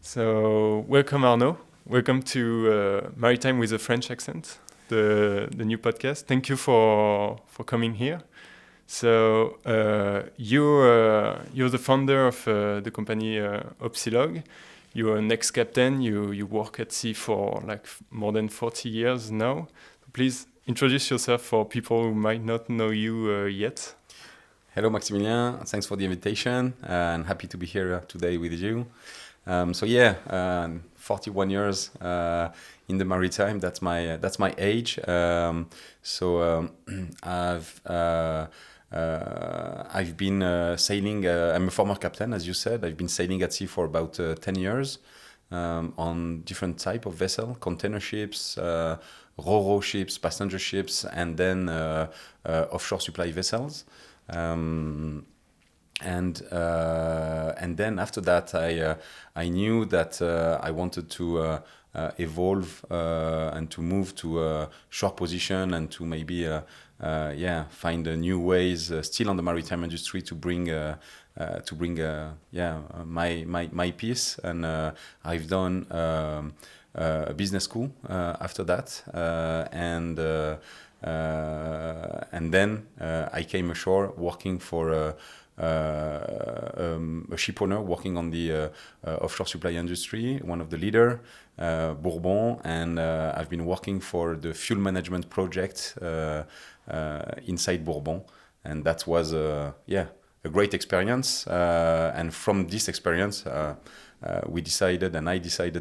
So, welcome Arnaud. Welcome to Maritime with a French accent, the new podcast. Thank you for coming here. So, you're the founder of the company Opsealog. You're an ex-captain. You work at sea for like more than 40 years now. Please introduce yourself for people who might not know you yet. Hello, Maximilien. Thanks for the invitation, and happy to be here today with you. 41 years in the maritime. That's my age. I've been sailing. I'm a former captain, as you said. I've been sailing at sea for about 10 years on different type of vessel, container ships, ro-ro ships, passenger ships, and then offshore supply vessels. And then after that, I knew that I wanted to evolve and to move to a shore position and to maybe find new ways still on the maritime industry to bring my piece. And I've done a business school after that, and then I came ashore working for a ship owner working on the offshore supply industry, one of the leader, Bourbon, and I've been working for the fuel management project inside Bourbon, and that was a great experience. And from this experience, I decided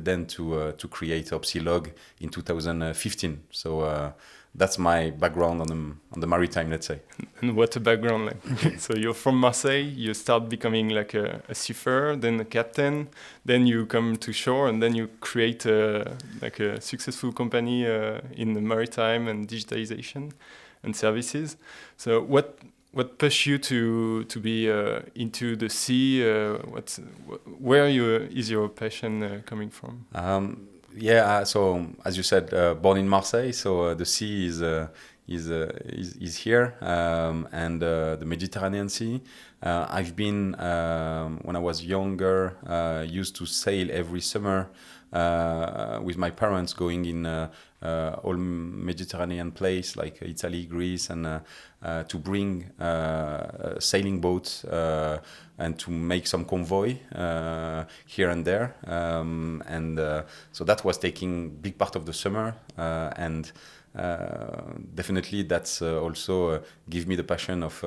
then to create Opsealog in 2015. So that's my background on the maritime, let's say. And what a background! Like, so you're from Marseille. You start becoming like a seafarer, then a captain, then you come to shore, and then you create a successful company in the maritime and digitalization and services. So what pushed you to be into the sea? Is your passion coming from? So as you said, born in Marseille, so the sea is here, and the Mediterranean Sea. I've been when I was younger, used to sail every summer with my parents, going in all Mediterranean place like Italy, Greece, and to bring sailing boats and to make some convoy here and there, so that was taking big part of the summer, and definitely that's also give me the passion of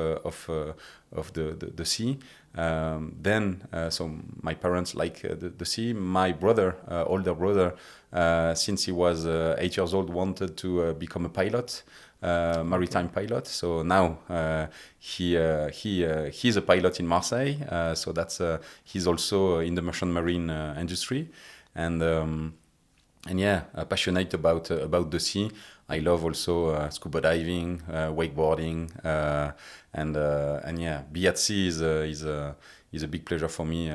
the sea. So my parents like the sea. My brother, older brother, since he was 8 years old, wanted to become a pilot, maritime pilot. So now he's a pilot in Marseille. So that's he's also in the merchant marine industry, and passionate about the sea. I love also scuba diving, wakeboarding, be at sea is a big pleasure for me,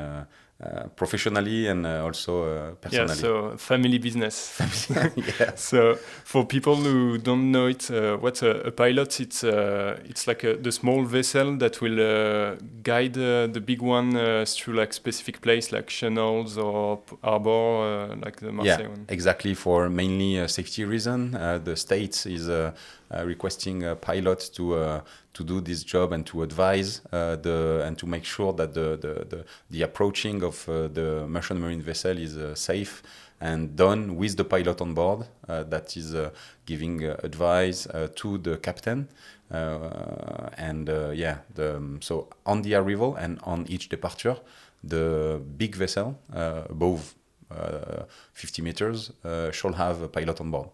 professionally and also personally. Yeah, so family business. Yeah. So for people who don't know it, what's a pilot? It's like the small vessel that will guide the big one through like specific place like channels or harbor, like the Marseille one. Exactly, for mainly safety reason. The state is requesting a pilot to do this job and to advise and to make sure that the approaching of the merchant marine vessel is safe and done with the pilot on board, that is giving advice to the captain, so on the arrival and on each departure, the big vessel above 50 meters shall have a pilot on board.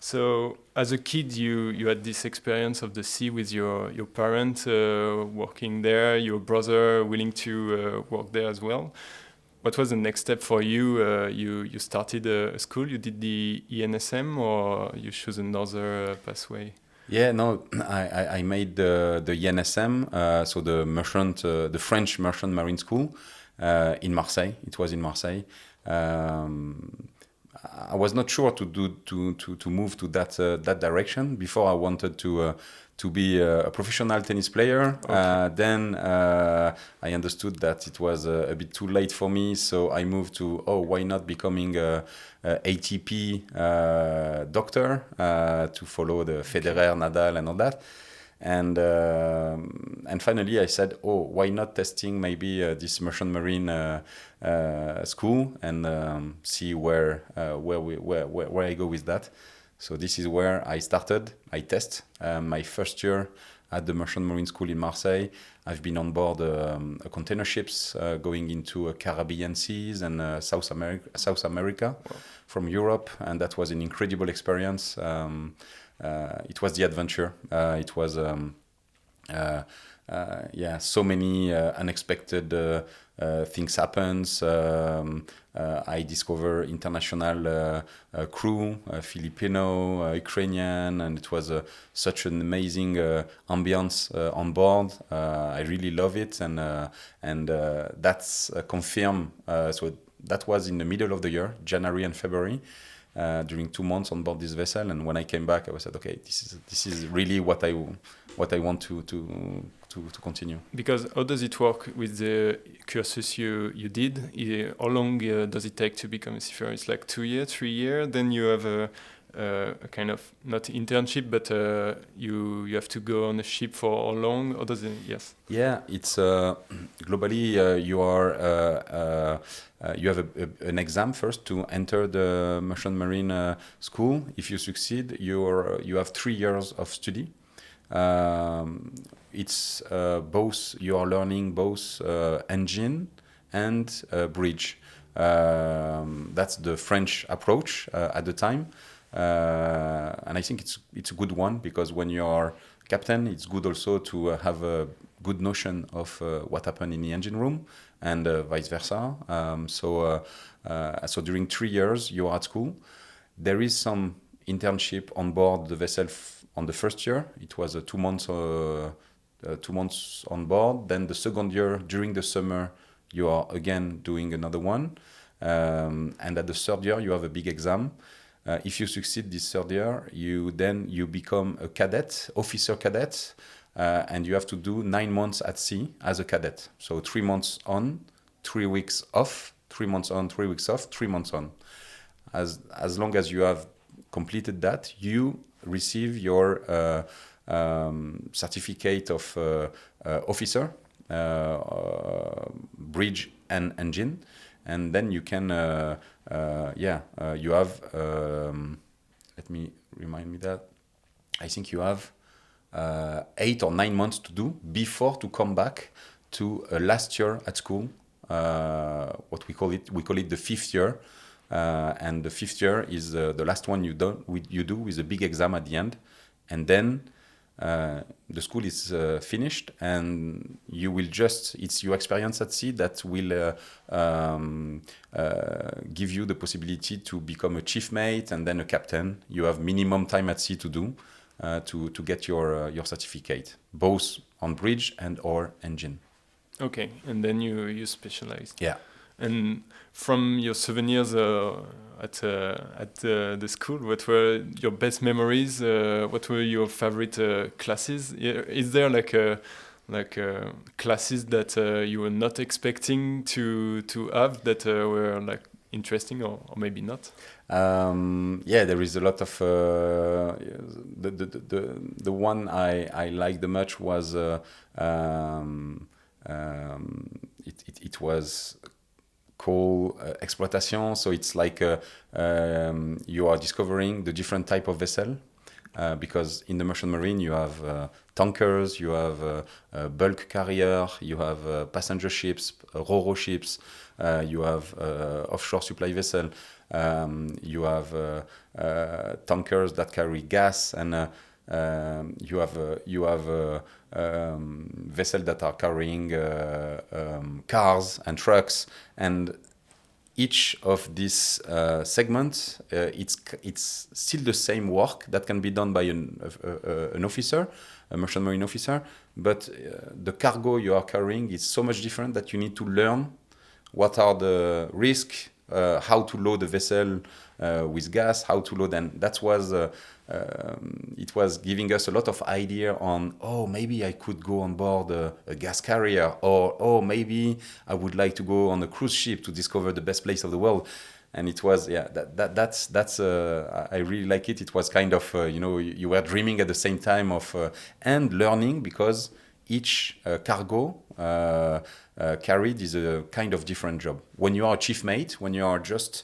So as a kid, you had this experience of the sea with your parents working there, your brother willing to work there as well. What was the next step for you? You started a school, you did the ENSM, or you chose another pathway? Yeah, no, I made the ENSM, so the French Merchant Marine School in Marseille. It was in Marseille. I was not sure to move to that direction. Before I wanted to be a professional tennis player. Okay. Then I understood that it was a bit too late for me, so I moved to why not becoming a ATP doctor to follow the Federer, Nadal, and all that. And finally I said, why not testing maybe this merchant marine school and see where I go with that. So this is where I started. I test my first year at the Merchant Marine School in Marseille. I've been on board container ships going into Caribbean seas and South America Wow. from Europe, and that was an incredible experience. It was the adventure. It was so many unexpected things happens. I discover international crew, Filipino, Ukrainian, and it was such an amazing ambience on board. I really love it, and that's confirmed. So that was in the middle of the year, January and February. During 2 months on board this vessel, and when I came back, I was said, okay, this is really what I want to continue. Because how does it work with the courses you did? How long does it take to become a seafarer? It's like 2 years, 3 years. Then you have a kind of not internship, but you have to go on a ship for how long? Or does it? Yes. Yeah, it's globally you have an exam first to enter the merchant marine school. If you succeed, you have 3 years of study. It's both you are learning both engine and bridge. That's the French approach at the time, and I think it's a good one, because when you are captain, it's good also to have a good notion of what happened in the engine room, and vice versa. So during 3 years you are at school. There is some internship on board the vessel on the first year. It was 2 months 2 months on board. Then the second year, during the summer, you are again doing another one. And at the third year, you have a big exam. If you succeed this third year, you become a cadet, officer cadet, and you have to do 9 months at sea as a cadet. So 3 months on, 3 weeks off, 3 months on, 3 weeks off, 3 months on. As long as you have completed that, you receive your certificate of officer, bridge and engine, and then you can you have let me remind me that I think you have 8 or 9 months to do before to come back to last year at school. What we call it the fifth year, and the fifth year is the last one you do with a big exam at the end, and then the school is finished, and you will it's your experience at sea that will give you the possibility to become a chief mate and then a captain. You have minimum time at sea to do to get your certificate, both on bridge and or engine. Okay, and then you specialize. Yeah. And from your 7 years at the school, what were your best memories? What were your favorite classes? Is there like classes that you were not expecting to have that were like interesting or maybe not? There is a lot of the one I liked the much was it was called exploitation. So it's like you are discovering the different type of vessel, because in the merchant marine you have tankers, you have bulk carrier, you have passenger ships, ro-ro ships, you have offshore supply vessel, you have tankers that carry gas, and you have vessels that are carrying cars and trucks, and each of these segments, it's still the same work that can be done by an officer, a merchant marine officer, but the cargo you are carrying is so much different that you need to learn what are the risks, how to load a vessel with gas, how to load, and that was it was giving us a lot of idea on, oh, maybe I could go on board a gas carrier, or oh, maybe I would like to go on a cruise ship to discover the best place of the world. And it was, yeah, that's I really like it. It was kind of you were dreaming at the same time of and learning, because each cargo carried is a kind of different job. When you are a chief mate, when you are just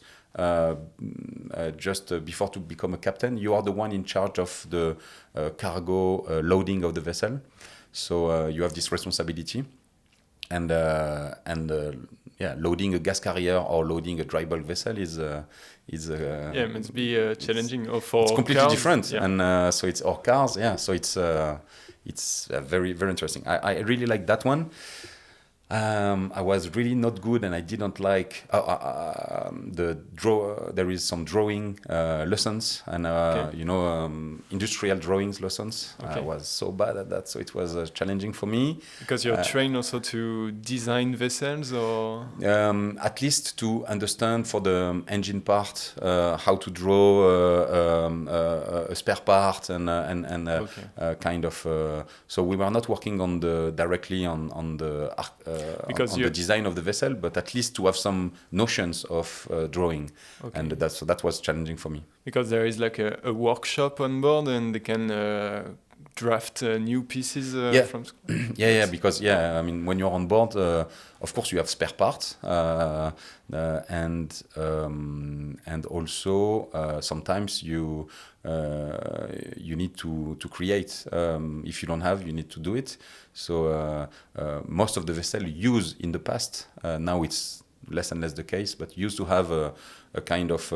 before to become a captain, you are the one in charge of the cargo loading of the vessel. So you have this responsibility, and loading a gas carrier or loading a dry bulk vessel is it must be challenging. Or for it's completely cars, different, yeah. and so it's our cars, yeah. So it's very, very interesting. I really like that one. I was really not good, and I didn't like the draw. There is some drawing lessons, and industrial drawings lessons. Okay. I was so bad at that, so it was challenging for me. Because you're trained also to design vessels, or at least to understand for the engine part how to draw a spare part and kind of. So we were not working on directly on the design of the vessel, but at least to have some notions of drawing, and that was challenging for me. Because there is like a workshop on board, and they can draft new pieces from. Because I mean, when you're on board, of course you have spare parts, and also sometimes you need to create. If you don't have, you need to do it. So most of the vessels used in the past, now it's less and less the case, but used to have a kind of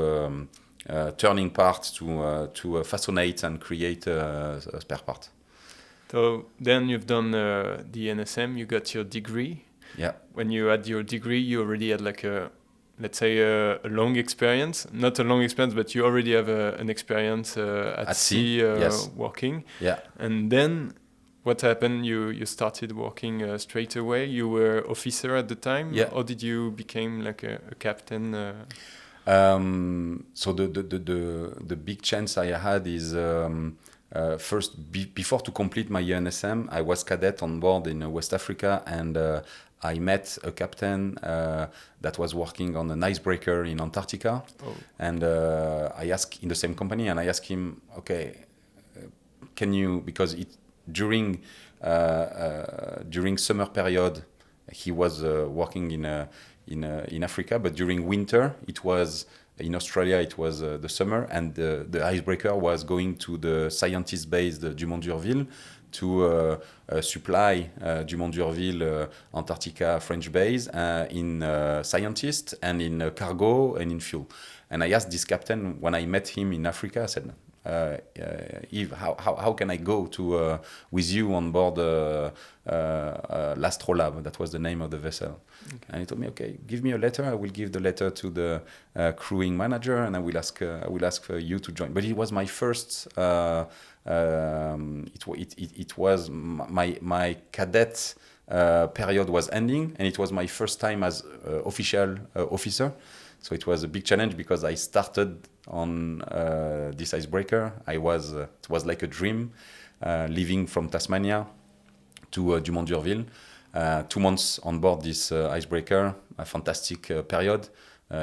turning part to fascinate and create a spare part. So then you've done the NSM, you got your degree. Yeah. When you had your degree, you already had like let's say a long experience. Not a long experience, but you already have an experience at sea yes. working. Yeah. And then what happened? You started working straight away. You were officer at the time. Yeah. Or did you become like a captain? So the big chance I had is first before to complete my NSM, I was cadet on board in West Africa, and I met a captain that was working on an icebreaker in Antarctica. Oh. And I asked in the same company, and I asked him, okay, can you, because during summer period he was working in Africa, but during winter it was in Australia, it was the summer, and the icebreaker was going to the scientist base, the Dumont d'Urville, to supply Dumont d'Urville Antarctica French base in scientists and in cargo and in fuel. And I asked this captain, when I met him in Africa, I said, Yves, how can I go to with you on board l'Astrolabe? That was the name of the vessel. Okay. And he told me, okay, give me a letter. I will give the letter to the crewing manager, and I will ask for you to join. But it was my first. It was my cadet period was ending, and it was my first time as official officer. So it was a big challenge, because I started on this icebreaker. It was like a dream, leaving from Tasmania to Dumont d'Urville. 2 months on board this icebreaker, a fantastic period.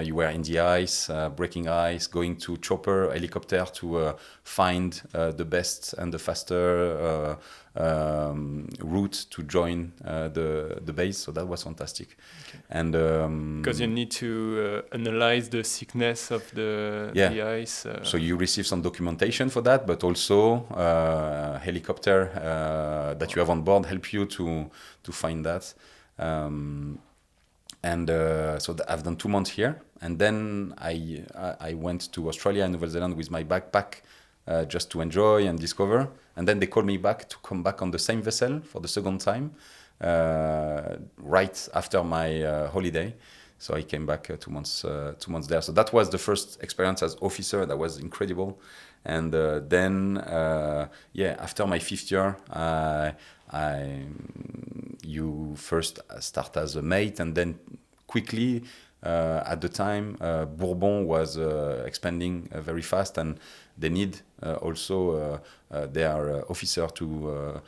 You were in the ice, breaking ice, going to chopper, helicopter to find the best and the faster route to join the base. So that was fantastic. Okay. And because you need to analyze the thickness of the ice. So you receive some documentation for that, but also helicopter that you have on board help you to find that. So I've done 2 months here, and then I went to Australia and New Zealand with my backpack just to enjoy and discover. And then they called me back to come back on the same vessel for the second time, right after my holiday. So I came back 2 months there. So that was the first experience as officer. That was incredible. And then after my 5th year, you first start as a mate, and then quickly at the time, Bourbon was expanding very fast, and they need also their officer to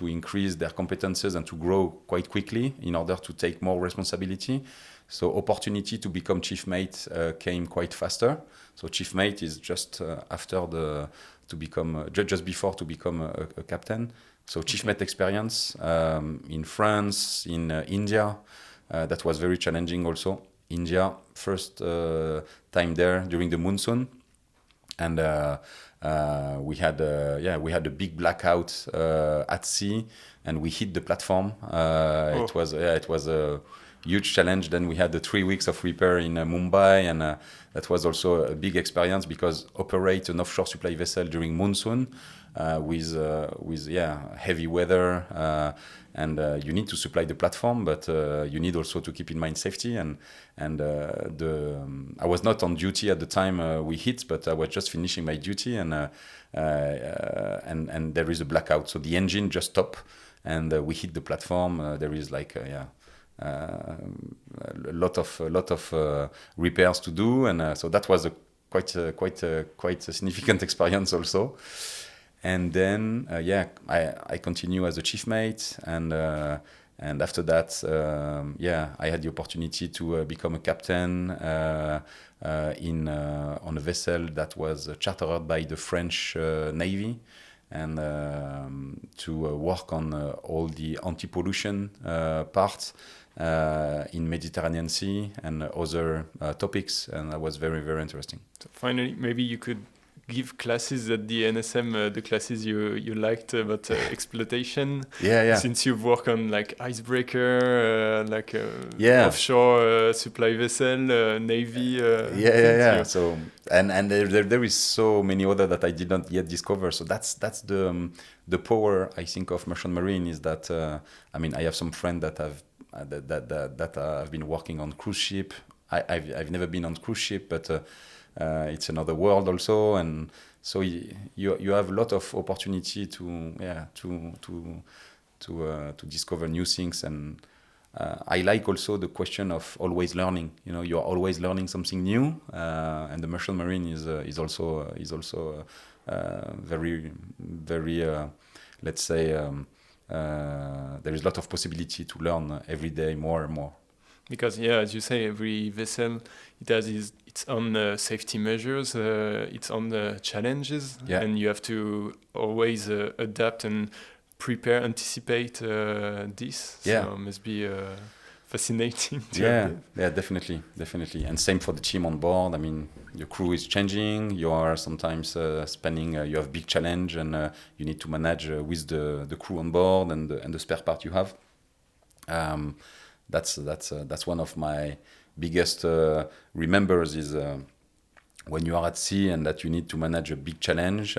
increase their competences and to grow quite quickly in order to take more responsibility. So opportunity to become chief mate came quite faster. So chief mate is just after to become just before to become a captain. So chief mate experience in France, in India, that was very challenging also. India, first time there during the monsoon, and we had a big blackout at sea, and we hit the platform. It was a huge challenge. Then we had the 3 weeks of repair in Mumbai, and that was also a big experience because operate an offshore supply vessel during monsoon with heavy weather, and you need to supply the platform, but you need also to keep in mind safety. And I was not on duty at the time we hit, but I was just finishing my duty, and there is a blackout, so the engine just stopped, and we hit the platform. There is like a lot of repairs to do, and so that was quite a significant experience also. And then I continue as a chief mate, and after that I had the opportunity to become a captain on a vessel that was chartered by the French Navy, and to work on all the anti-pollution parts in Mediterranean Sea and other topics, and that was very, very interesting. So finally, maybe you could give classes at the NSM, the classes you liked about exploitation. Since you've worked on like icebreaker, offshore supply vessel, navy. So and there is so many other that I did not yet discover. So that's the power, I think, of merchant marine is that I have some friends that have been working on cruise ship. I've never been on cruise ship, but it's another world also, and so you have a lot of opportunity to discover new things. And I like also the question of always learning. You're always learning something new, and the merchant marine is also very, very let's say there is a lot of possibility to learn every day more and more. Because as you say, every vessel it has its own safety measures, its own challenges, and you have to always adapt and prepare, anticipate this. So it must be fascinating. Definitely. And same for the team on board. Your crew is changing. You are sometimes you have big challenge, and you need to manage with the crew on board and the spare part you have. That's one of my biggest remembers is when you are at sea and that you need to manage a big challenge.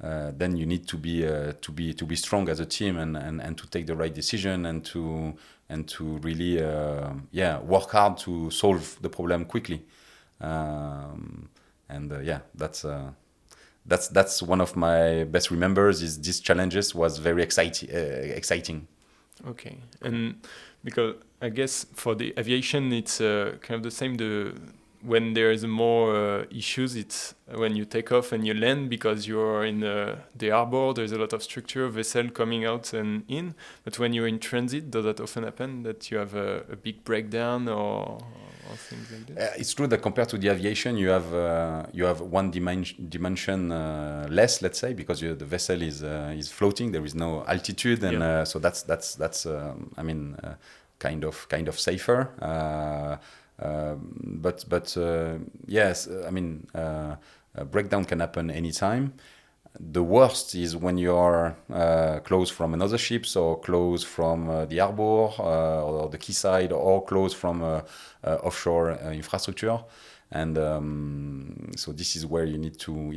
Then you need to be strong as a team and to take the right decision and to really work hard to solve the problem quickly. That's one of my best remembers. Is these challenges was very exciting. Okay, and because I guess for the aviation it's kind of the same. When there is more issues, it's when you take off and you land, because you're in the harbor, there's a lot of structure, vessel coming out and in. But when you're in transit, does that often happen that you have a big breakdown or things like that? It's true that compared to the aviation, you have one dimension less, let's say, because the vessel is floating. There is no altitude, and so that's kind of safer. But yes, a breakdown can happen anytime. The worst is when you are close from another ship, so close from the harbor or the quayside, or close from offshore infrastructure, and so this is where you need to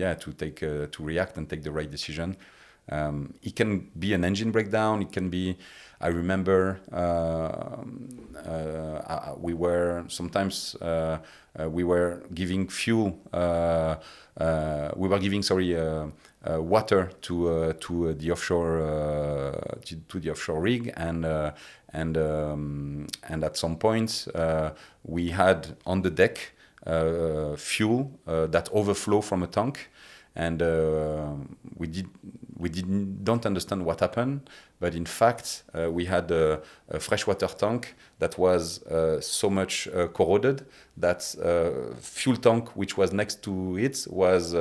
react and take the right decision. It can be an engine breakdown. It can be, I remember we were sometimes we were giving fuel. We were giving water to the offshore to the offshore rig, and at some point we had on the deck fuel that overflow from a tank, and don't understand what happened, but in fact we had a freshwater tank that was so much corroded that fuel tank which was next to it was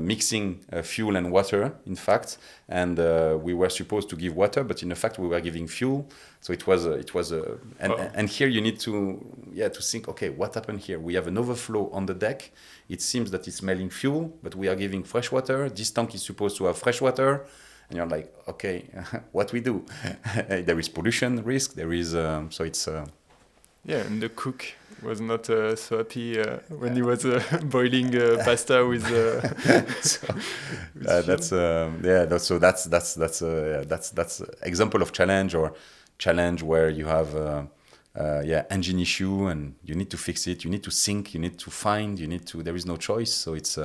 mixing fuel and water, in fact, and we were supposed to give water, but in fact we were giving fuel. So it was and here you need to think, okay, what happened here? We have an overflow on the deck. It seems that it's smelling fuel, but we are giving fresh water. This tank is supposed to have fresh water, and you're like, okay, what we do? There is pollution risk. There is so it's. And the cook was not so happy when he was boiling pasta with. That's example of challenge where you have engine issue and you need to fix it. You need to think. You need to find. You need to. There is no choice. So it's.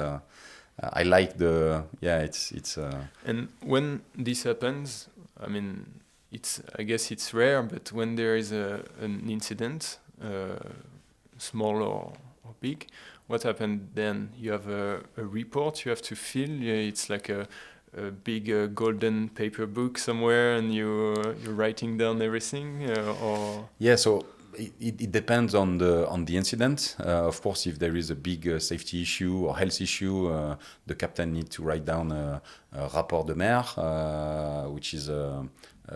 I like the it's. And when this happens, I guess it's rare, but when there is an incident, small or big, what happened then? You have a report you have to fill. It's like a big golden paper book somewhere, and you're writing down everything, or so. It depends on the incident. Of course, if there is a big safety issue or health issue, the captain needs to write down a rapport de mer, which is a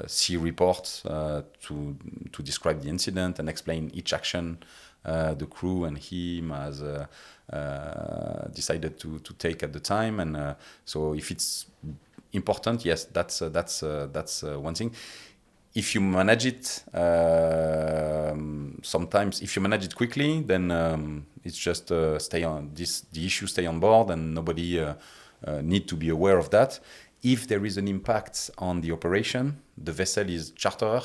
sea report to describe the incident and explain each action the crew and him has decided to take at the time. And so if it's important, yes, that's one thing. If you manage it, sometimes if you manage it quickly, then it's just the issue stay on board, and nobody need to be aware of that. If there is an impact on the operation, the vessel is charterer,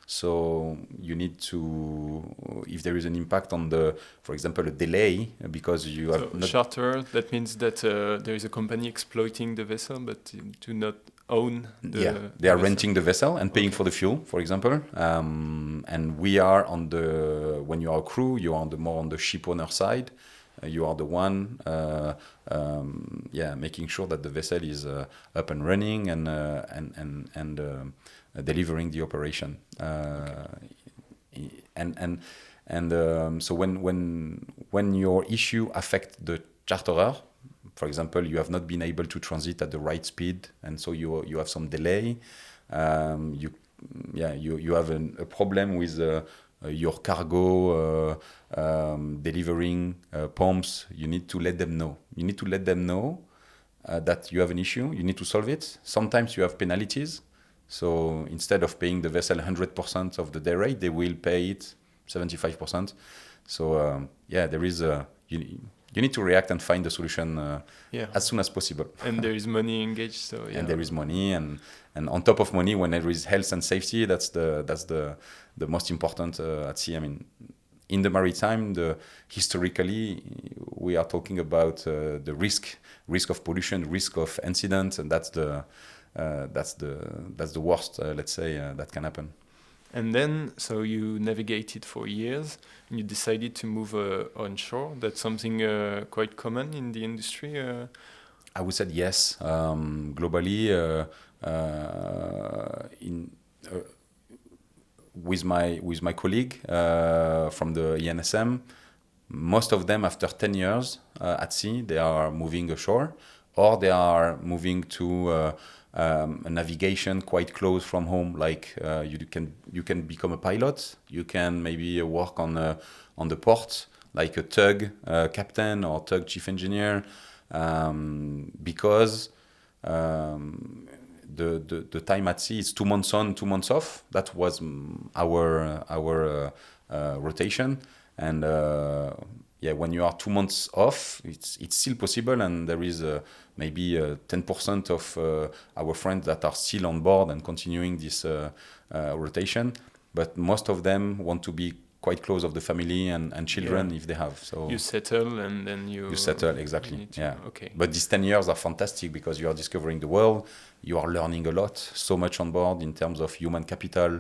so you need to. If there is an impact on for example, a delay because you have charter. That means that there is a company exploiting the vessel, but do not own they are vessel. Renting the vessel and paying for the fuel, for example, and we are when you are a crew, you are more on the ship owner side. You are the one making sure that the vessel is up and running and delivering the operation. So when your issue affect the charterer, for example, you have not been able to transit at the right speed, and so you have some delay. You have a problem with your cargo delivering pumps. You need to let them know. You need to let them know that you have an issue. You need to solve it. Sometimes you have penalties. So instead of paying the vessel 100% of the day rate, they will pay it 75%. So there is you need to react and find the solution as soon as possible. And there is money engaged, so and there is money, and on top of money, when there is health and safety, that's the most important at sea. I mean, in the maritime, historically, we are talking about the risk of pollution, risk of incident, and that's the worst, let's say, that can happen. And then, so you navigated for years, and you decided to move onshore. That's something quite common in the industry? I would say yes. Globally, with my colleague from the ENSM, most of them, after 10 years at sea, they are moving ashore, or they are moving to a navigation quite close from home. Like you can become a pilot. You can maybe work on the port, like a tug captain or tug chief engineer, because the time at sea is 2 months on, 2 months off. That was our rotation, and when you are 2 months off, it's still possible, and there is maybe 10% of our friends that are still on board and continuing this rotation. But most of them want to be quite close of the family and children if they have. So you settle and then you settle, exactly. you okay. But these 10 years are fantastic because you are discovering the world, you are learning a lot, so much on board in terms of human capital,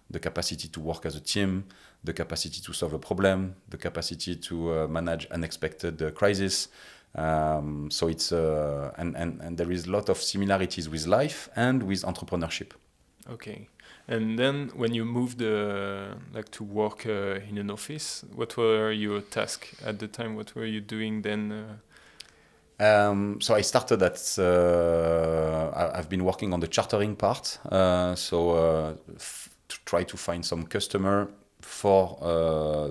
the capacity to work as a team, the capacity to solve a problem, the capacity to manage unexpected crisis. So it's and there is a lot of similarities with life and with entrepreneurship. Okay. And then when you moved like to work in an office, what were your tasks at the time? What were you doing then? So I started at, I've been working on the chartering part. To try to find some customer for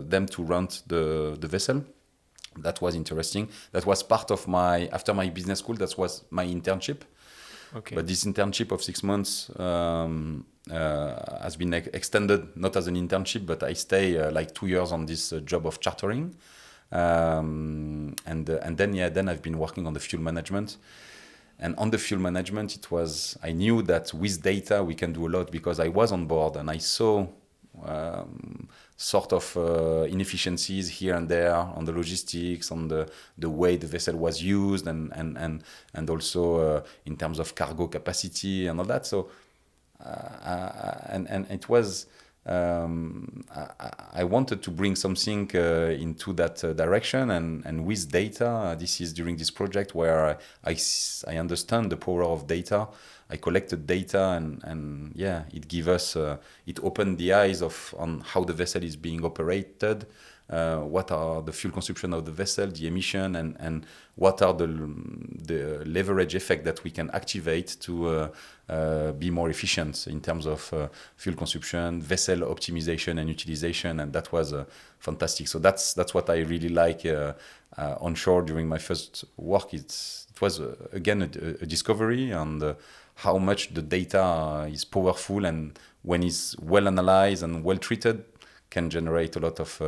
them to rent the vessel. That was interesting. That was part of after my business school, that was my internship. Okay. But this internship of 6 months has been extended, not as an internship, but I stay like 2 years on this job of chartering. And then I've been working on the fuel management. And on the fuel management, I knew that with data we can do a lot because I was on board and I saw sort of inefficiencies here and there on the logistics, on the way the vessel was used, and also in terms of cargo capacity and all that. So and it was I wanted to bring something into that direction, and with data, this is during this project where I understand the power of data. I collected data, and it gave us it opened the eyes on how the vessel is being operated, what are the fuel consumption of the vessel, the emission, and what are the leverage effect that we can activate to be more efficient in terms of fuel consumption, vessel optimization and utilization, and that was fantastic. So that's what I really like onshore during my first work. It was again a discovery, and how much the data is powerful, and when it's well analyzed and well treated, can generate a lot of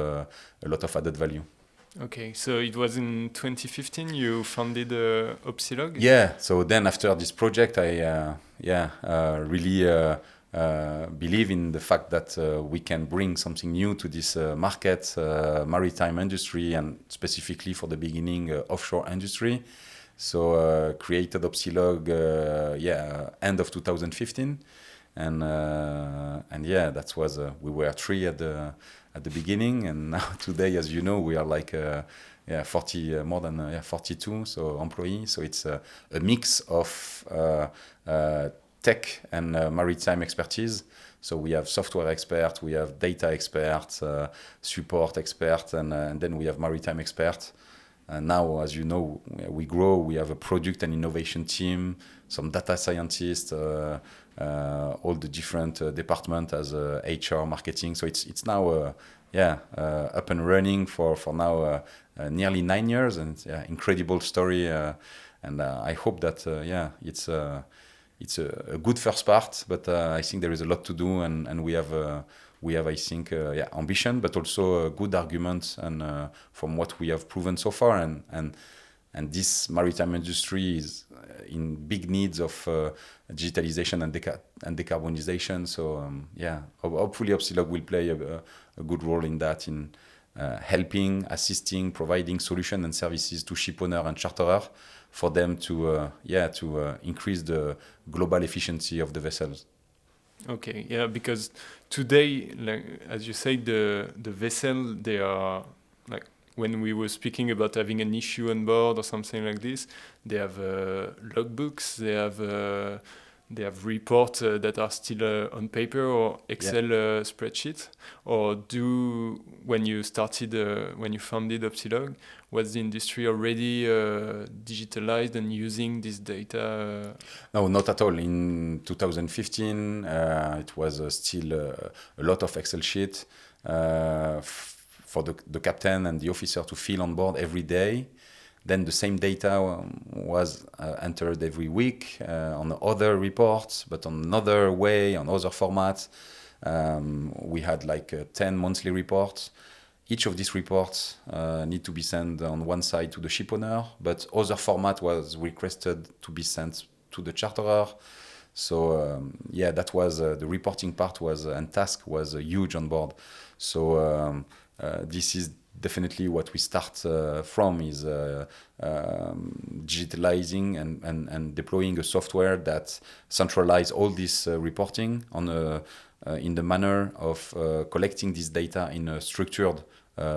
added value. Okay, so it was in 2015 you founded Opsealog? Yeah. So then after this project, I really believe in the fact that we can bring something new to this market, maritime industry, and specifically for the beginning offshore industry. So created Opsealog end of 2015, and that was we were 3 at the beginning, and now today, as you know, we are like 40 more than 42 employees. So it's a mix of tech and maritime expertise. So we have software experts, we have data experts, support experts, and then we have maritime experts. Now, as you know, we grow. We have a product and innovation team, some data scientists, all the different departments as HR, marketing. So it's now up and running for now nearly 9 years, and incredible story. And I hope that it's a good first part, but I think there is a lot to do, and we have I think ambition, but also good arguments, and from what we have proven so far, and this maritime industry is in big needs of digitalization and decarbonization. So hopefully Opsealog will play a good role in that, in helping, assisting, providing solutions and services to ship owner and charterer for them to increase the global efficiency of the vessels. Okay, because today, like as you say, the vessel, they are like, when we were speaking about having an issue on board or something like this, they have logbooks, they have reports that are still on paper or Excel spreadsheets. Or when you founded Opsealog, was the industry already digitalized and using this data? No, not at all. In 2015, it was still a lot of Excel sheets for the captain and the officer to fill on board every day. Then the same data was entered every week on other reports, but on another way, on other formats. We had like 10 monthly reports. each of these reports need to be sent on one side to the ship owner, but other format was requested to be sent to the charterer. So that was the reporting part was and task was huge on board. So this is definitely what we start from is digitalizing and deploying a software that centralize all this reporting on in the manner of collecting this data in a structured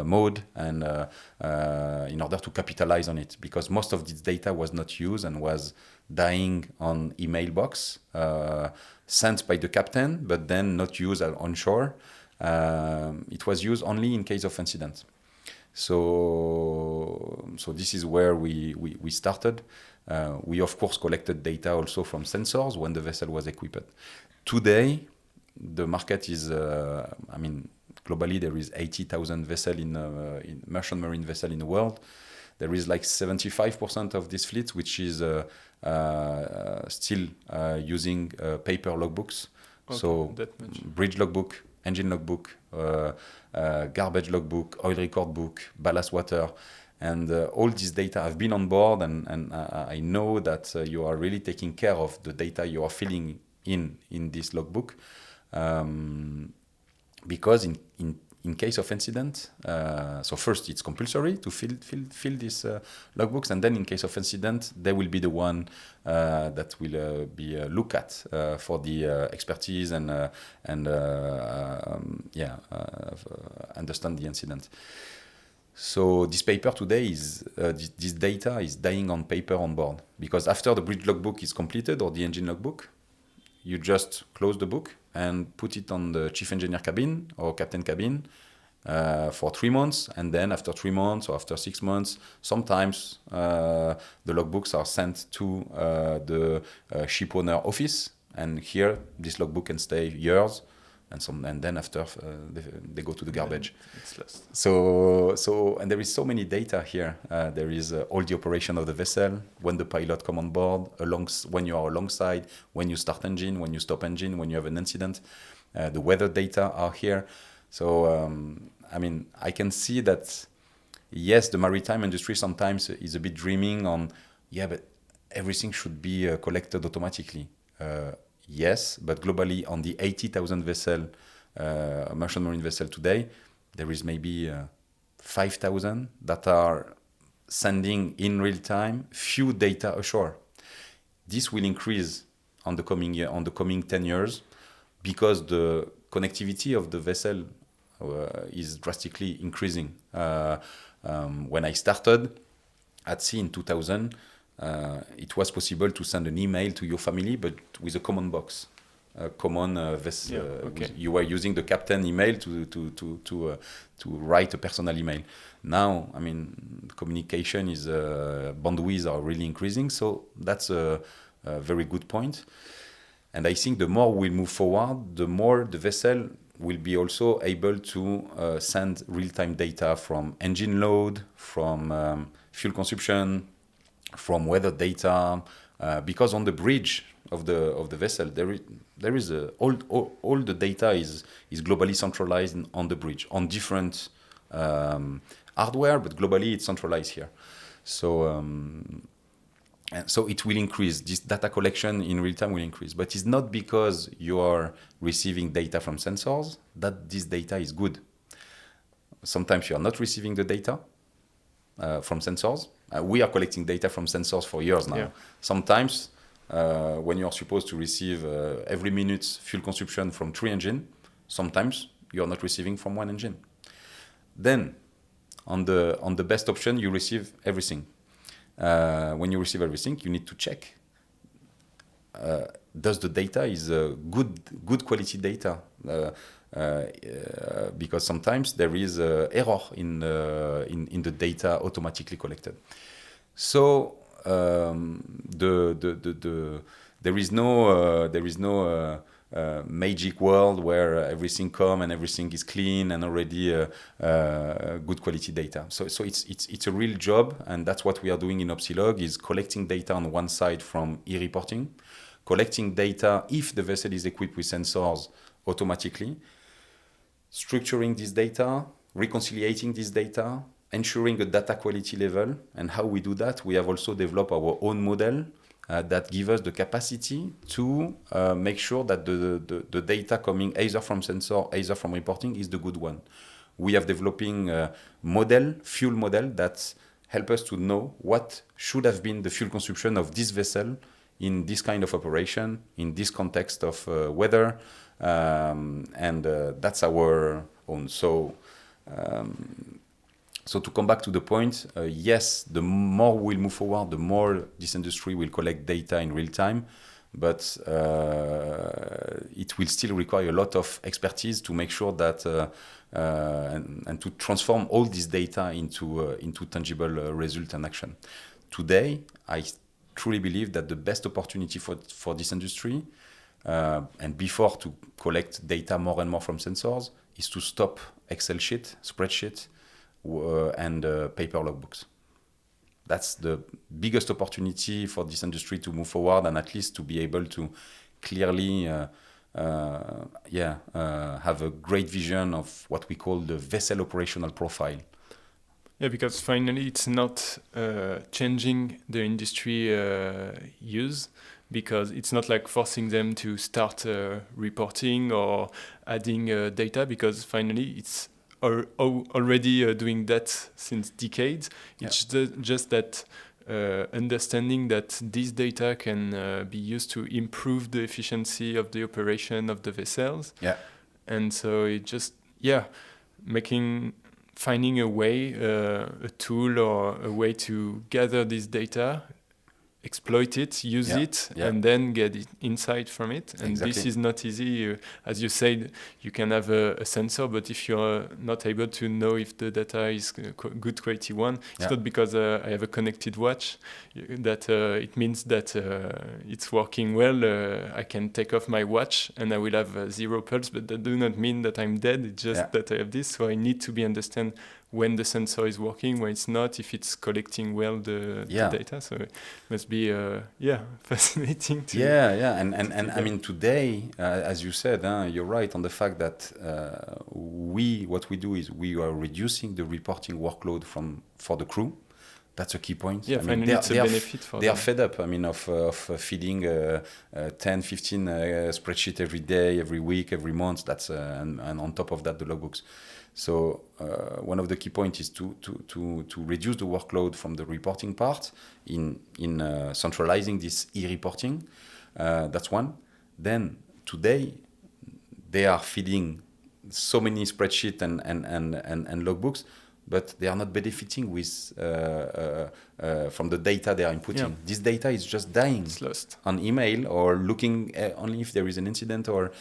mode and in order to capitalize on it, because most of this data was not used and was dying on email box sent by the captain, but then not used on shore. It was used only in case of incident. So this is where we started. We of course collected data also from sensors when the vessel was equipped. Today, the market is, globally there is 80,000 vessels in merchant marine vessel in the world. There is like 75% of this fleet which is still using paper logbooks. Okay, so bridge logbook, engine logbook, garbage logbook, oil record book, ballast water, and all this data have been on board, and I know that you are really taking care of the data you are filling in this logbook, because in case of incident, so first it's compulsory to fill these logbooks, and then in case of incident, they will be the one that will be looked at for the expertise and understand the incident. So this paper today is this data is dying on paper on board, because after the bridge logbook is completed or the engine logbook, you just close the book and put it on the chief engineer cabin or captain cabin for 3 months, and then after 3 months or after 6 months, sometimes the logbooks are sent to the ship owner office, and here this logbook can stay years, and then after they go to the garbage. It's lost. So and there is so many data here. There is all the operation of the vessel, when the pilot come on board, when you are alongside, when you start engine, when you stop engine, when you have an incident. The weather data are here. So I can see that, yes, the maritime industry sometimes is a bit dreaming on, but everything should be collected automatically. Yes, but globally on the 80,000 vessel, merchant marine vessel today, there is maybe 5,000 that are sending in real time few data ashore. This will increase on the coming 10 years, because the connectivity of the vessel is drastically increasing. When I started at sea in 2000, it was possible to send an email to your family, but with a common box, a common vessel. Okay. You were using the captain email to write a personal email. Now, communication is bandwidths are really increasing, so that's a very good point. And I think the more we move forward, the more the vessel will be also able to send real-time data from engine load, from fuel consumption, from weather data, because on the bridge of the vessel there is all the data is globally centralized on the bridge on different hardware, but globally it's centralized here. So it will increase. This data collection in real time will increase, but it's not because you are receiving data from sensors that this data is good. Sometimes you are not receiving the data from sensors. We are collecting data from sensors for years now. Yeah. Sometimes when you are supposed to receive every minute fuel consumption from 3 engines, sometimes you are not receiving from 1 engine. Then on the best option, you receive everything. When you receive everything, you need to check. Does the data is good quality data? Because sometimes there is error in the data automatically collected. So there is no magic world where everything come and everything is clean and already good quality data. So it's a real job, and that's what we are doing in Opsealog, is collecting data on one side from e-reporting, collecting data if the vessel is equipped with sensors automatically, structuring this data, reconciliating this data, ensuring a data quality level. And how we do that, we have also developed our own model that give us the capacity to make sure that the data coming either from sensor, either from reporting is the good one. We have developing a fuel model that help us to know what should have been the fuel consumption of this vessel in this kind of operation, in this context of weather, and that's our own. So to come back to the point, yes, the more we'll move forward, the more this industry will collect data in real time, but it will still require a lot of expertise to make sure that and to transform all this data into tangible result and action. Today, I truly believe that the best opportunity for this industry, and before to collect data more and more from sensors, is to stop Excel sheet, spreadsheet, and paper logbooks. That's the biggest opportunity for this industry to move forward, and at least to be able to clearly have a great vision of what we call the vessel operational profile. Yeah, because finally it's not changing the industry use, because it's not like forcing them to start reporting or adding data, because finally it's already doing that since decades. Yeah. It's just that understanding that this data can be used to improve the efficiency of the operation of the vessels. Yeah. And so it just, finding a way, a tool or a way to gather this data, exploit it, use it, and then get insight from it. And this is not easy. As you said, you can have a sensor, but if you're not able to know if the data is good quality one, it's not because I have a connected watch that it means that it's working well. I can take off my watch and I will have 0 pulse, but that does not mean that I'm dead. It's just that I have this. So I need to understand when the sensor is working, when it's not, if it's collecting well the data. So it must be fascinating to and I mean today, as you said, you're right on the fact that what we do is we are reducing the reporting workload for the crew. That's a key point. Yeah, finally it's a benefit for them. They are fed up, of feeding 10, 15 spreadsheet every day, every week, every month. That's and on top of that, the logbooks. So one of the key points is to reduce the workload from the reporting part in centralizing this e-reporting. That's one. Then today they are feeding so many spreadsheets and logbooks, but they are not benefiting with from the data they are inputting. Yeah. This data is just dying. It's lost on email or looking only if there is an incident or.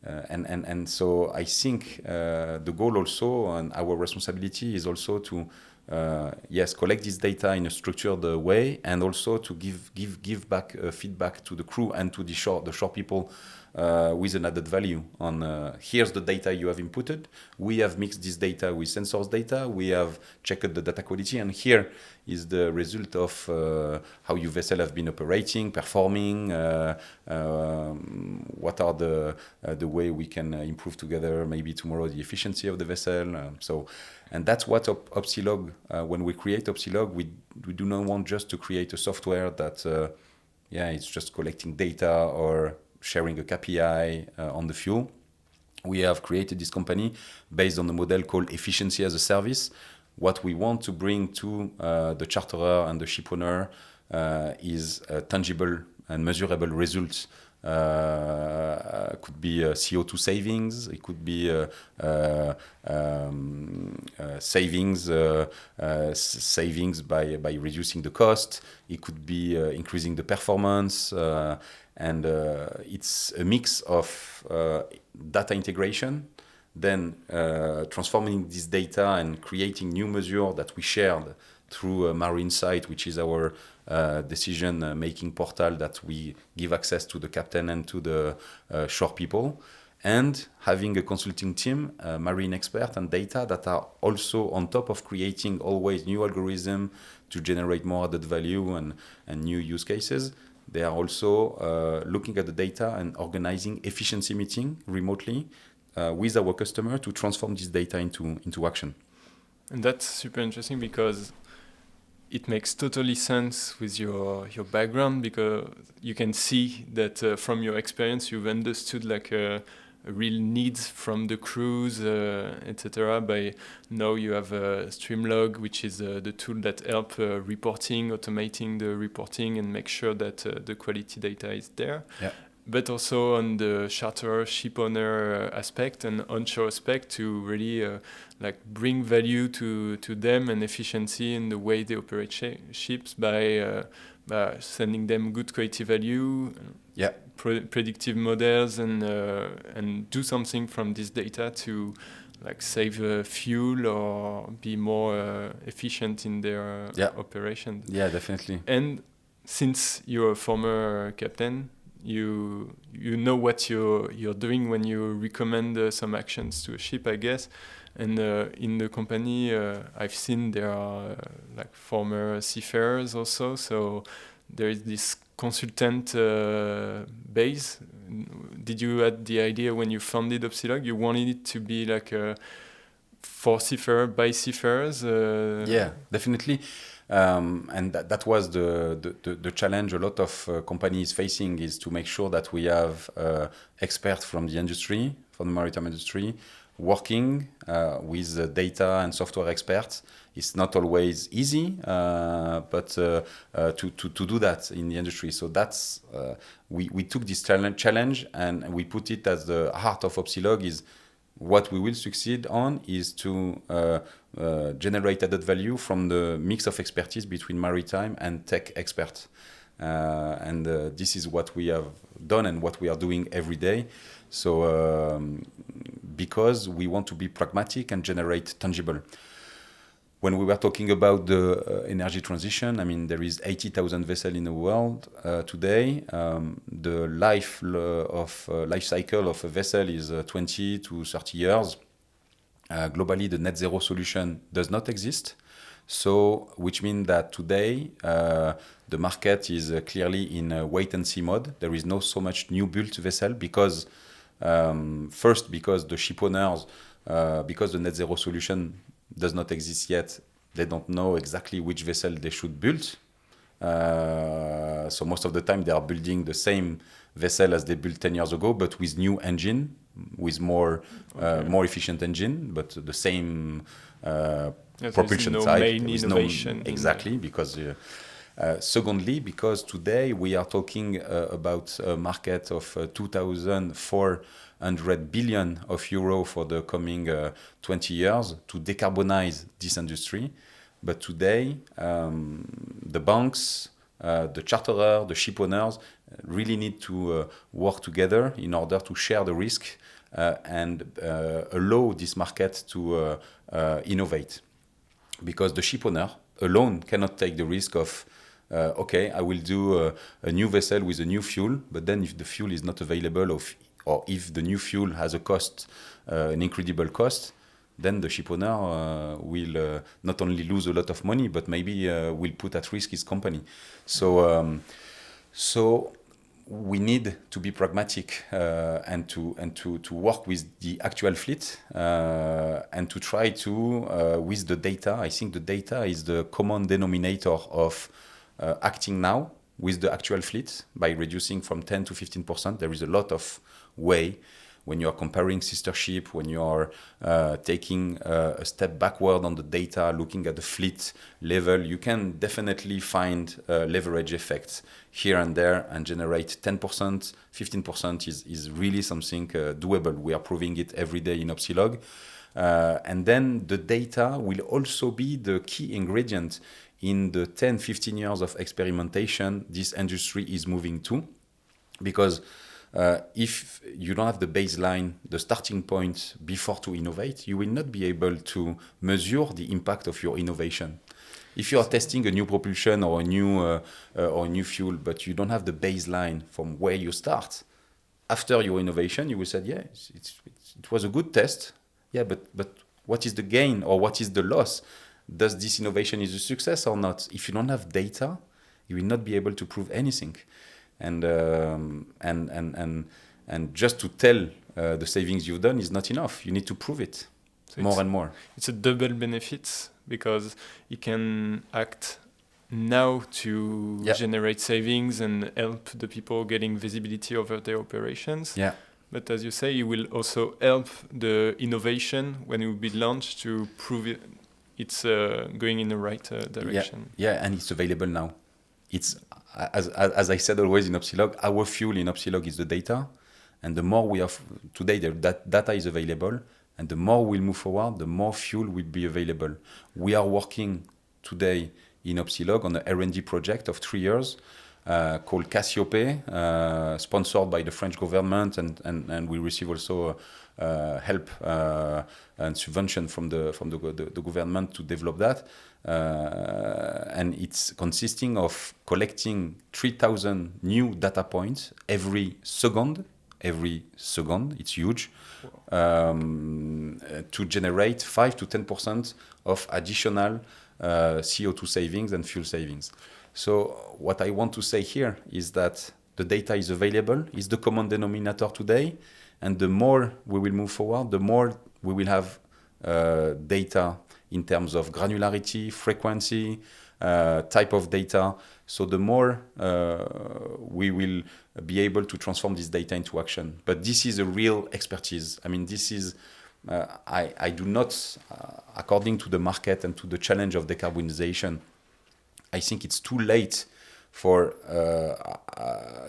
And so I think the goal also and our responsibility is also to collect this data in a structured way, and also to give back feedback to the crew and to the shore people with an added value on here's the data you have inputted. We have mixed this data with sensors data. We have checked the data quality, and here is the result of how your vessel have been operating, performing. What are the way we can improve together? Maybe tomorrow the efficiency of the vessel. And that's what Opsealog. When we create Opsealog, we do not want just to create a software that it's just collecting data or sharing a KPI on the fuel. We have created this company based on a model called efficiency as a service. What we want to bring to the charterer and the ship owner is tangible and measurable results. Could be CO2 savings. It could be savings by reducing the cost. It could be increasing the performance. And it's a mix of data integration, then transforming this data and creating new measures that we shared through Marine Site, which is our decision-making portal that we give access to the captain and to the shore people, and having a consulting team, marine expert and data that are also on top of creating always new algorithms to generate more added value and new use cases. They are also looking at the data and organizing efficiency meeting remotely with our customer to transform this data into action. And that's super interesting because it makes totally sense with your background, because you can see that from your experience you've understood like a real needs from the crews, etc. By now you have Streamlog, which is the tool that help reporting, automating the reporting, and make sure that the quality data is there. Yeah. But also on the charterer, ship owner aspect and onshore aspect, to really like bring value to them and efficiency in the way they operate ships by sending them good quality value, Yeah. predictive models, and do something from this data to like save fuel or be more efficient in their operations. Yeah, definitely. And since you're a former captain, you know what you're doing when you recommend some actions to a ship, I guess. And in the company, I've seen there are like former seafarers also. So there is this consultant base. Did you had the idea when you founded Opsealog, you wanted it to be like for seafarer by seafarers? Yeah, definitely. And that was the challenge a lot of companies facing, is to make sure that we have experts from the industry, from the maritime industry, working with data and software experts. It's not always easy, but to do that in the industry. So that's we took this challenge and we put it as the heart of Opsealog. Is what we will succeed on is to generate added value from the mix of expertise between maritime and tech experts. And this is what we have done and what we are doing every day. So because we want to be pragmatic and generate tangible. When we were talking about the energy transition, I mean, there is 80,000 vessels in the world today. The life cycle of a vessel is 20 to 30 years. Globally, the net zero solution does not exist. So, which means that today the market is clearly in a wait and see mode. There is no so much new built vessel because first, because the ship owners, because the net zero solution does not exist yet, they don't know exactly which vessel they should build. So most of the time they are building the same vessel as they built 10 years ago, but with new engine, with more efficient engine, but the same propulsion type. There is no main innovation. Exactly, because secondly, because today we are talking about a market of 2,400 billion of euro for the coming 20 years to decarbonize this industry. But today, the banks, the charterer, the ship owners really need to work together in order to share the risk and allow this market to innovate. Because the ship owner alone cannot take the risk of okay, I will do a new vessel with a new fuel, but then if the fuel is not available, or if the new fuel has a cost, an incredible cost, then the ship owner will not only lose a lot of money, but maybe will put at risk his company. So we need to be pragmatic and to work with the actual fleet and to try to with the data. I think the data is the common denominator of acting now with the actual fleet by reducing from 10 to 15%. There is a lot of way when you are comparing sister ship, when you are taking a step backward on the data, looking at the fleet level, you can definitely find leverage effects here and there and generate 10%, 15% is really something doable. We are proving it every day in Opsealog. And then the data will also be the key ingredient in the 10, 15 years of experimentation this industry is moving to. Because if you don't have the baseline, the starting point before to innovate, you will not be able to measure the impact of your innovation. If you are testing a new propulsion or a new fuel, but you don't have the baseline from where you start, after your innovation, you will say, yeah, it was a good test. Yeah, but what is the gain or what is the loss? Does this innovation is a success or not? If you don't have data, you will not be able to prove anything. And And just to tell the savings you've done is not enough. You need to prove it So more and more. It's a double benefit because you can act now to generate savings and help the people getting visibility over their operations. Yeah. But as you say, it will also help the innovation when it will be launched to prove it's going in the right direction. Yeah, and it's available now. It's as I said always in Opsealog, our fuel in Opsealog is the data, and the more we have today, that data is available, and the more we'll move forward, the more fuel will be available. We are working today in Opsealog on an R&D project of 3 years called Cassiope, sponsored by the French government, and we receive also help and subvention from the government to develop that. And it's consisting of collecting 3,000 new data points every second. It's huge. To generate 5 to 10% of additional CO2 savings and fuel savings. So what I want to say here is that the data is available, is the common denominator today, and the more we will move forward, the more we will have data in terms of granularity, frequency, type of data. So the more we will be able to transform this data into action. But this is a real expertise. I mean, this is, I do not, according to the market and to the challenge of decarbonization, I think it's too late for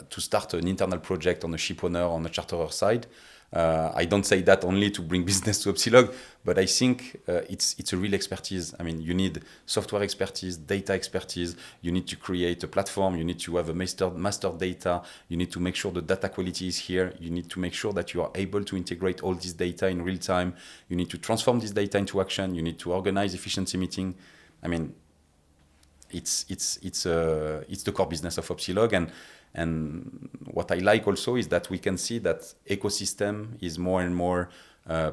to start an internal project on a ship owner, on a charterer side. I don't say that only to bring business to Opsealog, but I think it's a real expertise. I mean, you need software expertise, data expertise. You need to create a platform. You need to have a master data. You need to make sure the data quality is here. You need to make sure that you are able to integrate all this data in real time. You need to transform this data into action. You need to organize efficiency meeting. I mean, it's the core business of Opsealog, and what I like also is that we can see that ecosystem is more and more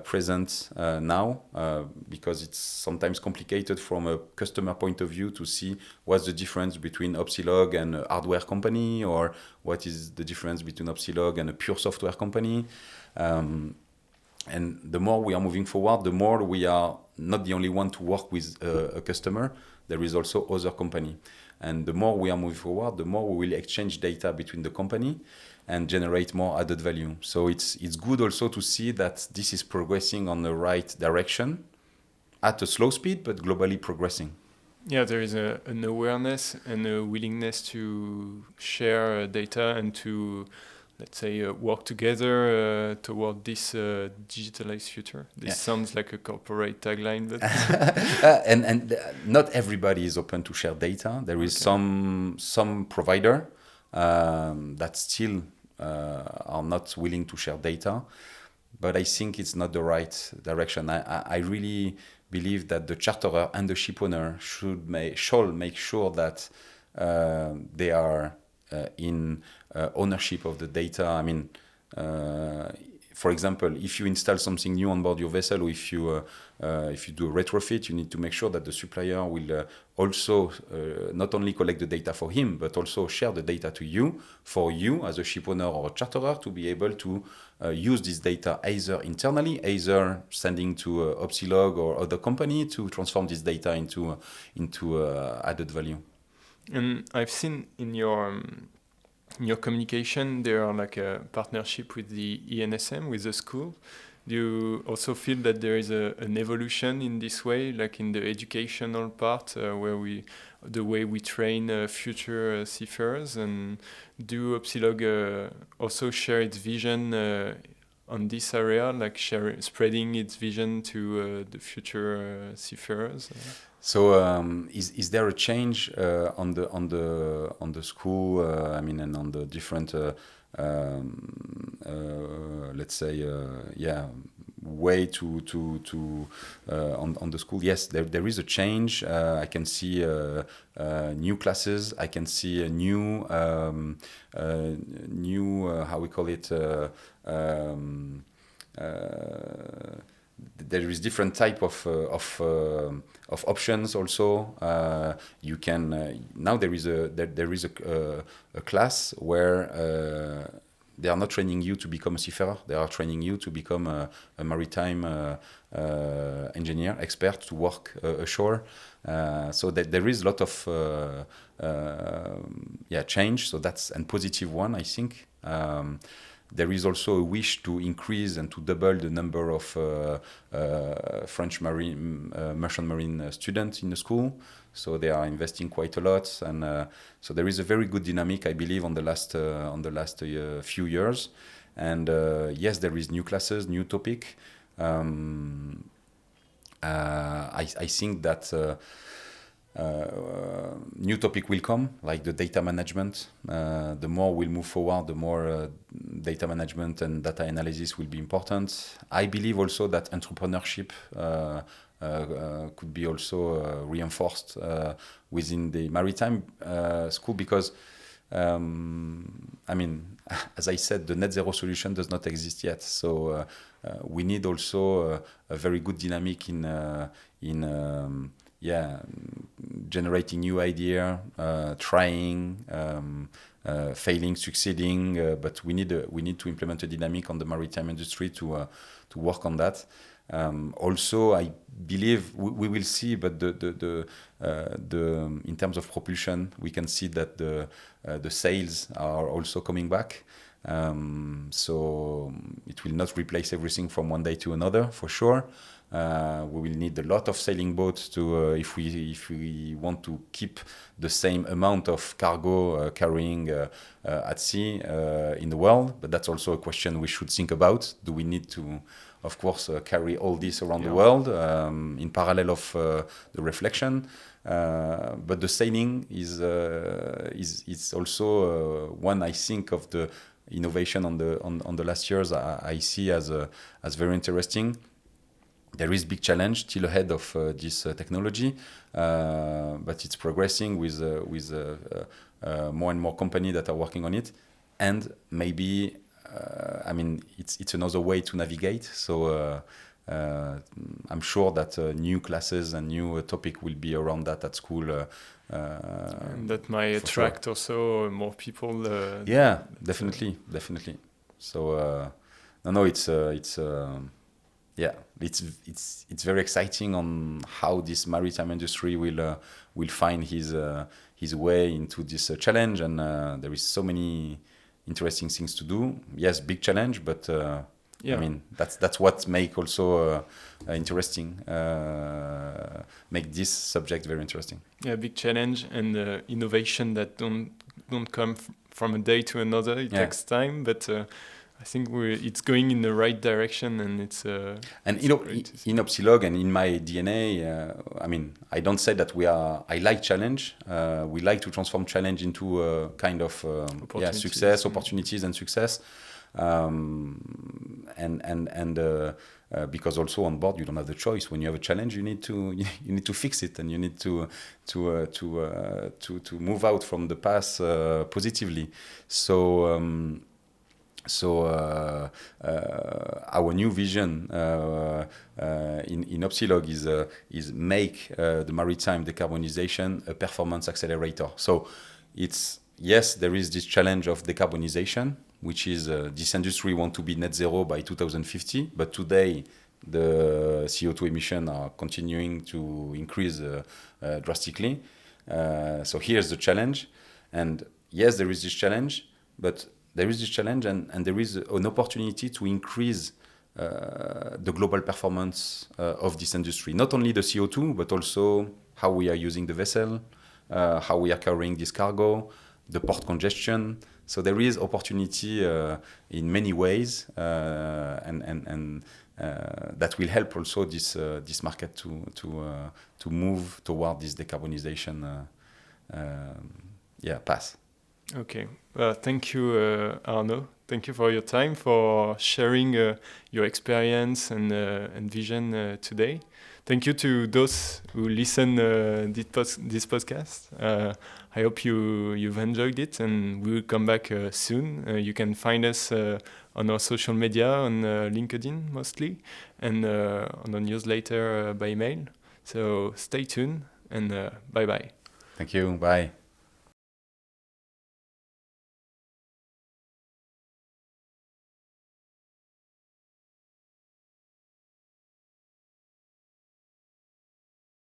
present now because it's sometimes complicated from a customer point of view to see what's the difference between Opsealog and a hardware company, or what is the difference between Opsealog and a pure software company. And the more we are moving forward, the more we are not the only one to work with a customer. There is also other company. And the more we are moving forward, the more we will exchange data between the company and generate more added value. So it's good also to see that this is progressing on the right direction at a slow speed, but globally progressing. Yeah, there is an awareness and a willingness to share data and to, let's say, work together toward this digitalized future. This sounds like a corporate tagline, but and not everybody is open to share data. There is some provider that still are not willing to share data, but I think it's not the right direction. I really believe that the charterer and the ship owner should make sure that they are in ownership of the data. I mean, for example, if you install something new on board your vessel, or if you do a retrofit, you need to make sure that the supplier will also not only collect the data for him, but also share the data to you, for you as a ship owner or a charterer to be able to use this data either internally, either sending to Opsealog or other company to transform this data into added value. And I've seen in your communication, there are like a partnership with the ENSM, with the school. Do you also feel that there is an evolution in this way, like in the educational part, where the way we train future seafarers? And do Opsealog also share its vision on this area, like spreading its vision to the future seafarers? So is there a change on the school? I mean, and on the different let's say way to on the school? Yes, there is a change. I can see new classes. I can see a new how we call it. There is different type of options also. You can now there is a class where they are not training you to become a seafarer. They are training you to become a maritime engineer, expert to work ashore. So that there is a lot of change. So that's a positive one, I think. There is also a wish to increase and to double the number of French merchant marine students in the school. So they are investing quite a lot, and so there is a very good dynamic, I believe, on the last few years. And yes, there is new classes, new topic. I think that new topic will come, like the data management. The more we'll move forward, the more data management and data analysis will be important. I believe also that entrepreneurship could be also reinforced within the maritime school, because I mean, as I said, the net zero solution does not exist yet. So we need also a very good dynamic in generating new idea, trying, failing, succeeding. But we need to implement a dynamic on the maritime industry to work on that. Also, I believe we will see, but the in terms of propulsion, we can see that the sales are also coming back. So it will not replace everything from one day to another, for sure. We will need a lot of sailing boats to if we want to keep the same amount of cargo carrying at sea in the world. But that's also a question we should think about. Do we need to, of course, carry all this around the world in parallel of the reflection? But the sailing is also one, I think, of the innovation on the last years. I see as very interesting. There is big challenge still ahead of this technology, but it's progressing with more and more companies that are working on it, and maybe I mean it's another way to navigate. So I'm sure that new classes and new topic will be around that at school. And that might attract also more people. Yeah, definitely. So it's very exciting on how this maritime industry will find his way into this challenge, and there is so many interesting things to do. Yes, big challenge, but I mean that's what make also interesting, make this subject very interesting. Yeah, big challenge and innovation that don't come from a day to another. It takes time, but I think it's going in the right direction, and it's and you know, in Opsealog and in my DNA, I mean, I don't say that I like challenge. We like to transform challenge into a kind of success, opportunities, and success. Because also on board you don't have the choice. When you have a challenge, you need to fix it, and you need to move out from the past positively. So our new vision in Opsealog is make the maritime decarbonization a performance accelerator. So it's, yes, there is this challenge of decarbonization, which is this industry want to be net zero by 2050, but today the CO2 emissions are continuing to increase drastically. So here's the challenge, and yes, there is this challenge, but there is this challenge, and there is an opportunity to increase the global performance of this industry. Not only the CO2, but also how we are using the vessel, how we are carrying this cargo, the port congestion. So there is opportunity in many ways, and that will help also this market to move toward this decarbonization path. Okay. Thank you, Arnaud. Thank you for your time, for sharing your experience and vision today. Thank you to those who listen this podcast. I hope you've enjoyed it, and we will come back soon. You can find us on our social media, on LinkedIn mostly, and on our newsletter by email. So stay tuned, and bye-bye. Thank you. Bye.